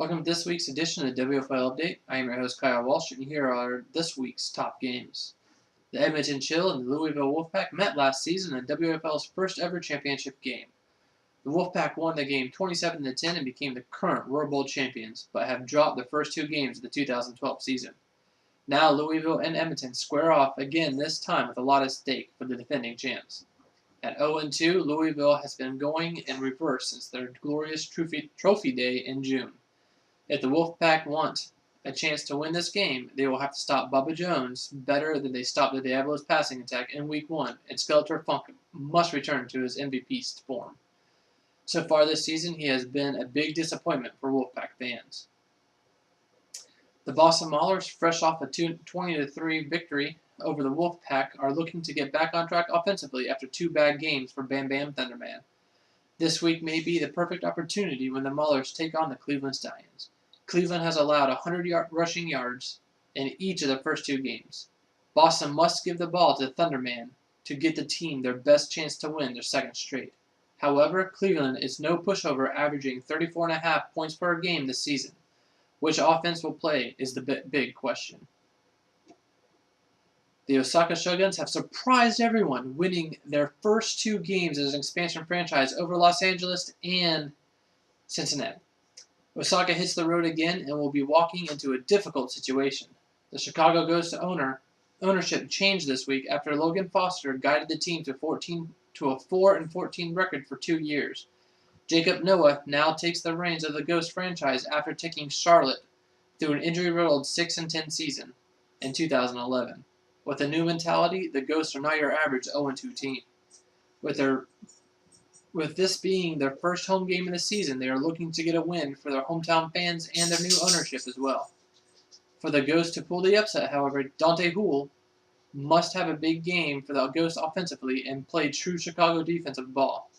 Welcome to this week's edition of the WFL Update. I am your host Kyle Walsh, and here are this week's top games. The Edmonton Chill and the Louisville Wolfpack met last season in WFL's first ever championship game. The Wolfpack won the game 27-10 and became the current World Bowl champions, but have dropped the first two games of the 2012 season. Now Louisville and Edmonton square off again, this time with a lot at stake for the defending champs. At 0-2, Louisville has been going in reverse since their glorious trophy day in June. If the Wolfpack want a chance to win this game, they will have to stop Bubba Jones better than they stopped the Diablos' passing attack in Week 1, and Skeletor Funk must return to his MVP form. So far this season, he has been a big disappointment for Wolfpack fans. The Boston Maulers, fresh off a 20-3 victory over the Wolfpack, are looking to get back on track offensively after two bad games for Bam Bam Thunderman. This week may be the perfect opportunity when the Maulers take on the Cleveland Stallions. Cleveland has allowed 100 rushing yards in each of the first two games. Boston must give the ball to Thunderman to get the team their best chance to win their second straight. However, Cleveland is no pushover, averaging 34.5 points per game this season. Which offense will play is the big question. The Osaka Shoguns have surprised everyone, winning their first two games as an expansion franchise over Los Angeles and Cincinnati. Osaka hits the road again and will be walking into a difficult situation. The Chicago Ghost ownership changed this week after Logan Foster guided the team to a 4-14 record for 2 years. Jacob Noah now takes the reins of the Ghost franchise after taking Charlotte through an injury-riddled 6-10 season in 2011. With a new mentality, the Ghosts are not your average 0-2 team. With this being their first home game of the season, they are looking to get a win for their hometown fans and their new ownership as well. For the Ghosts to pull the upset, however, Dante Houle must have a big game for the Ghosts offensively and play true Chicago defensive ball.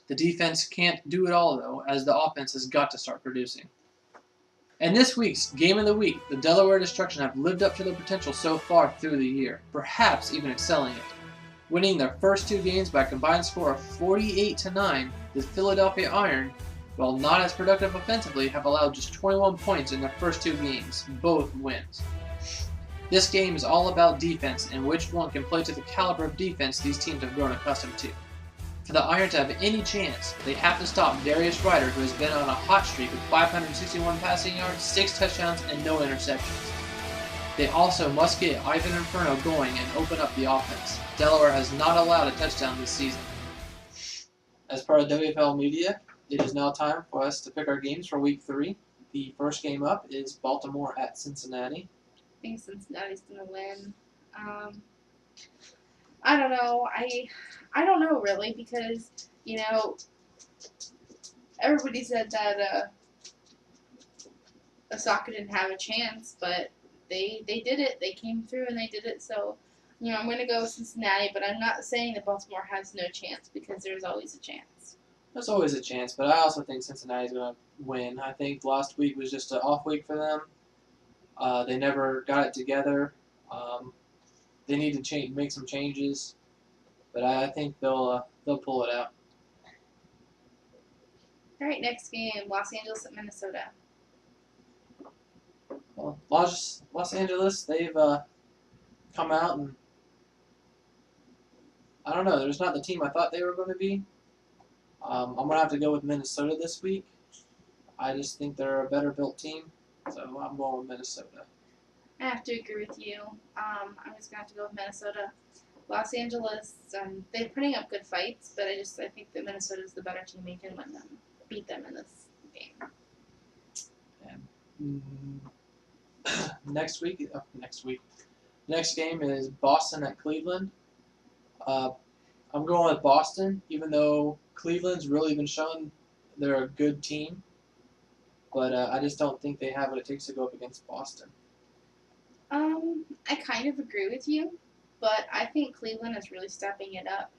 The defense can't do it all, though, as the offense has got to start producing. And this week's Game of the Week, the Delaware Destruction have lived up to their potential so far through the year, perhaps even excelling it. Winning their first two games by a combined score of 48-9, the Philadelphia Iron, while not as productive offensively, have allowed just 21 points in their first two games, both wins. This game is all about defense and which one can play to the caliber of defense these teams have grown accustomed to. For the Iron to have any chance, they have to stop Darius Ryder, who has been on a hot streak with 561 passing yards, 6 touchdowns, and no interceptions. They also must get Ivan Inferno going and open up the offense. Delaware has not allowed a touchdown this season. As part of WFL Media, it is now time for us to pick our games for Week 3. The first game up is Baltimore at Cincinnati. I think Cincinnati's going to win. I don't know. I don't know, really, because, everybody said that Osaka didn't have a chance, but they did it. They came through and they did it. So, I'm going to go with Cincinnati, but I'm not saying that Baltimore has no chance because there's always a chance. There's always a chance, but I also think Cincinnati's going to win. I think last week was just an off week for them. They never got it together. They need to make some changes, but I think they'll pull it out. All right, next game, Los Angeles at Minnesota. Well, Los Angeles, they've come out and I don't know. There's not the team I thought they were going to be. I'm going to have to go with Minnesota this week. I just think they're a better built team, so I'm going with Minnesota. I have to agree with you. I'm just going to have to go with Minnesota. Los Angeles, they're putting up good fights, but I think that Minnesota is the better team. They can beat them in this game. And, next game is Boston at Cleveland. I'm going with Boston, even though Cleveland's really been showing they're a good team. But I just don't think they have what it takes to go up against Boston. I kind of agree with you, but I think Cleveland is really stepping it up.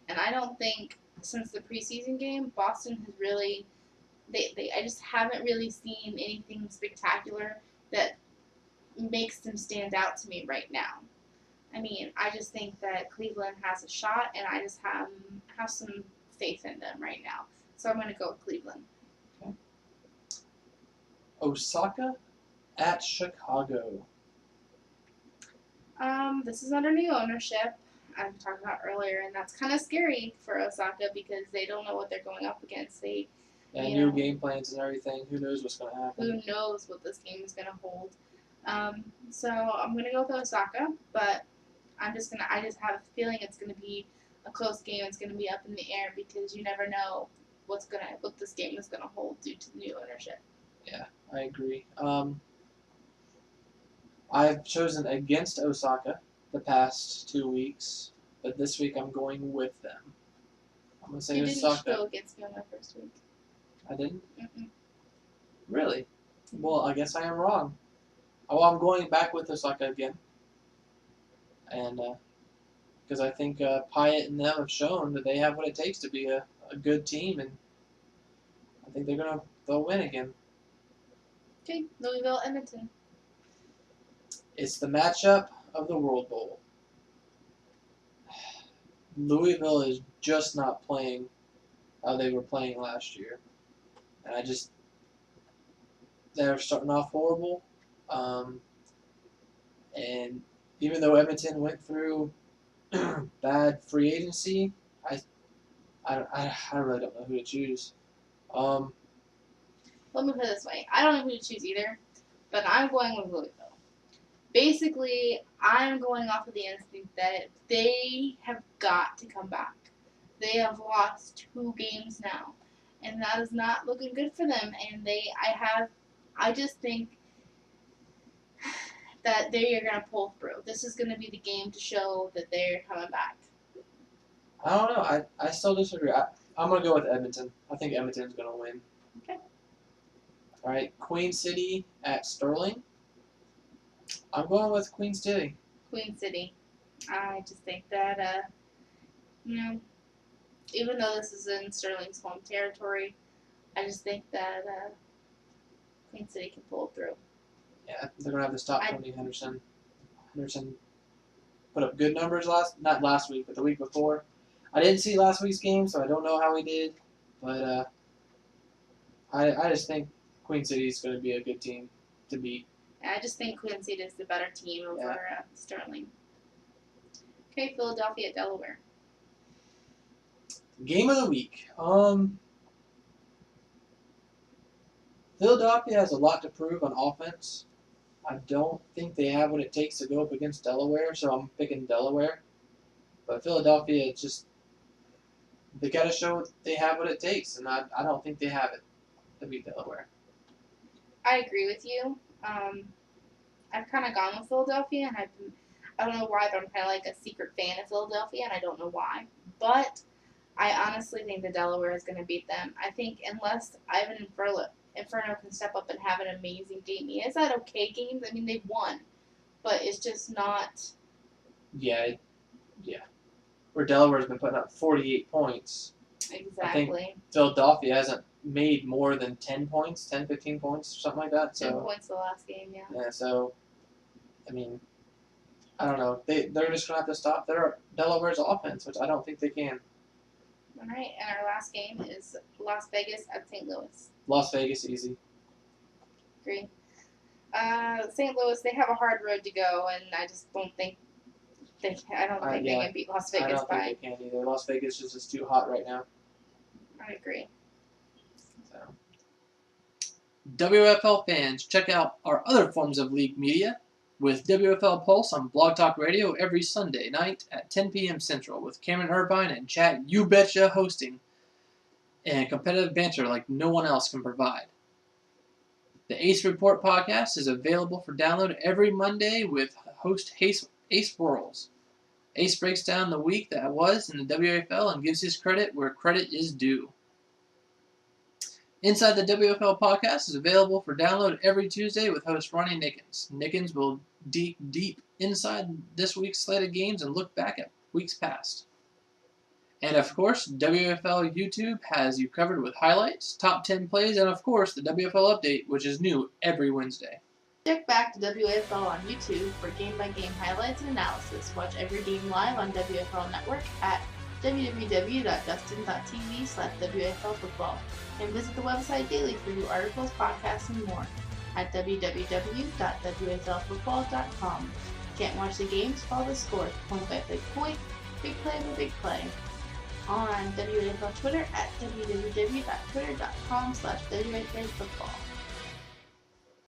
And I don't think since the preseason game, Boston has really, I just haven't really seen anything spectacular that makes them stand out to me right now. I mean, I just think that Cleveland has a shot, and I just have some faith in them right now. So I'm going to go with Cleveland. Okay. Osaka at Chicago. This is under new ownership. I talked about earlier, and that's kind of scary for Osaka because they don't know what they're going up against. New game plans and everything. Who knows what's going to happen? Who knows what this game is going to hold? So I'm going to go with Osaka, but I just have a feeling it's going to be a close game. It's going to be up in the air because you never know what this game is going to hold due to new ownership. Yeah, I agree. I've chosen against Osaka the past 2 weeks, but this week I'm going with them. I'm going to say Osaka. You didn't go against me on my first week. I didn't? Mm-mm. Really? Well, I guess I am wrong. Well, I'm going back with Osaka again. And because I think Pyatt and them have shown that they have what it takes to be a good team, and I think they'll win again. Okay, Louisville, Edmonton. It's the matchup of the World Bowl. Louisville is just not playing how they were playing last year. And they're starting off horrible. And even though Edmonton went through bad free agency, I really don't know who to choose. Let me put it this way. I don't know who to choose either, but I'm going with Louisville. Basically, I'm going off of the instinct that they have got to come back. They have lost 2 games now, and that is not looking good for them. And I just think that they are going to pull through. This is going to be the game to show that they're coming back. I don't know. I still disagree. I'm going to go with Edmonton. I think Edmonton's going to win. Okay. All right, Queen City at Sterling. I'm going with Queen City. Queen City. I just think that, even though this is in Sterling's home territory, I just think that Queen City can pull through. Yeah, they're going to have to stop Tony Henderson. Henderson put up good numbers not last week, but the week before. I didn't see last week's game, so I don't know how he did. But I just think Queen City is going to be a good team to beat. I just think Queen City is the better team over Sterling. Okay, Philadelphia at Delaware. Game of the week. Philadelphia has a lot to prove on offense. I don't think they have what it takes to go up against Delaware, so I'm picking Delaware. But Philadelphia, they got to show they have what it takes, and I don't think they have it to beat Delaware. I agree with you. I've kind of gone with Philadelphia, and I don't know why, but I'm kind of like a secret fan of Philadelphia, and I don't know why. But I honestly think that Delaware is going to beat them. I think unless Ivan Inferno can step up and have an amazing game. He has had okay games. I mean, they've won, but it's just not. Yeah. Where Delaware's been putting up 48 points. Exactly. I think Philadelphia hasn't made more than 10 points, 10, 15 points, or something like that. 10 points the last game, yeah. Yeah, so, I mean, I don't know. They're just going to have to stop Delaware's offense, which I don't think they can. All right, and our last game is Las Vegas at St. Louis. Las Vegas, easy. Agree. St. Louis, they have a hard road to go, and I just don't think they can beat Las Vegas. I don't think they can either. Las Vegas is just too hot right now. I agree. So. WFL fans, check out our other forms of league media with WFL Pulse on Blog Talk Radio every Sunday night at 10 p.m. Central with Cameron Irvine and Chad You Betcha hosting and competitive banter like no one else can provide. The Ace Report podcast is available for download every Monday with host Ace Whirls. Ace breaks down the week that was in the WFL and gives his credit where credit is due. Inside the WFL podcast is available for download every Tuesday with host Ronnie Nickens. Nickens will dig deep inside this week's slate of games and look back at weeks past. And of course, WFL YouTube has you covered with highlights, top 10 plays, and of course, the WFL update, which is new every Wednesday. Check back to WFL on YouTube for game-by-game highlights and analysis. Watch every game live on WFL Network at www.dustin.tv/WAFL and visit the website daily for new articles, podcasts, and more at www.waflfootball.com. Can't watch the games? Follow the scores, point by point, big play by big play. On WAFL Twitter at www.twitter.com/WAFLfootball.